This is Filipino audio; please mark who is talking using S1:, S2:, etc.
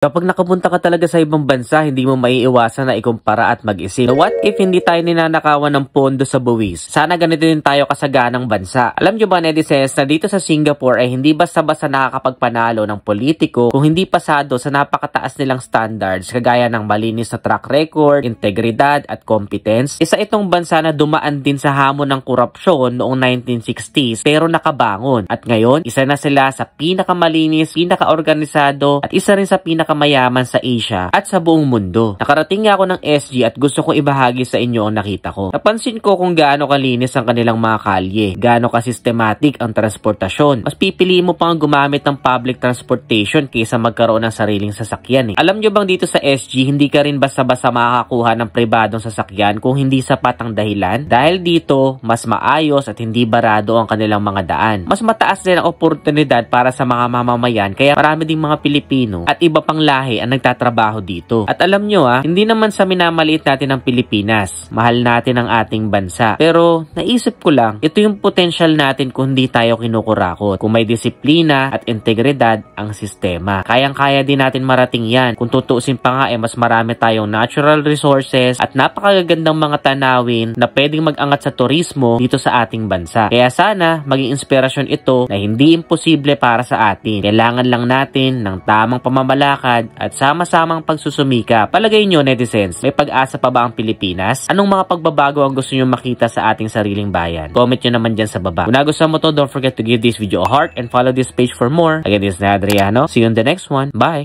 S1: Kapag nakapunta ka talaga sa ibang bansa, hindi mo maiiwasan na ikumpara at mag-isip. So what if hindi tayo ninanakawan ng pondo sa buwis? Sana ganito din tayo kasaganang bansa. Alam nyo ba, netizens, na dito sa Singapore ay hindi basta-basta nakakapagpanalo ng politiko kung hindi pasado sa napakataas nilang standards kagaya ng malinis na track record, integridad at competence. Isa itong bansa na dumaan din sa hamon ng korupsyon noong 1960s pero nakabangon. At ngayon, isa na sila sa pinakamalinis, pinakaorganisado at isa rin sa pinakamayaman sa Asia at sa buong mundo. Nakarating nga ako ng SG at gusto kong ibahagi sa inyo ang nakita ko. Napansin ko kung gaano kalinis ang kanilang mga kalye, gaano ka-systematic ang transportasyon. Mas pipili mo pang gumamit ng public transportation kaysa magkaroon ng sariling sasakyan. Alam nyo bang dito sa SG, hindi ka rin basta-basta makakakuha ng pribadong sasakyan kung hindi sapat ang dahilan? Dahil dito, mas maayos at hindi barado ang kanilang mga daan. Mas mataas din ang oportunidad para sa mga mamamayan kaya marami ding mga Pilipino at iba pang lahi ang nagtatrabaho dito. At alam nyo hindi naman sa minamaliit natin ang Pilipinas. Mahal natin ang ating bansa. Pero naisip ko lang, ito yung potential natin kung hindi tayo kinukurakot. Kung may disiplina at integridad ang sistema. Kayang-kaya din natin marating yan. Kung tutuusin pa nga mas marami tayong natural resources at napakagandang mga tanawin na pwedeng mag-angat sa turismo dito sa ating bansa. Kaya sana maging inspirasyon ito na hindi imposible para sa atin. Kailangan lang natin ng tamang pamamalakad at sama-samang pagsusumika. Palagay nyo, netizens, may pag-asa pa ba ang Pilipinas? Anong mga pagbabago ang gusto nyo makita sa ating sariling bayan? Comment nyo naman dyan sa baba. Kung nagustuhan mo to, don't forget to give this video a heart and follow this page for more. Again, this is Adriano. See you in the next one. Bye!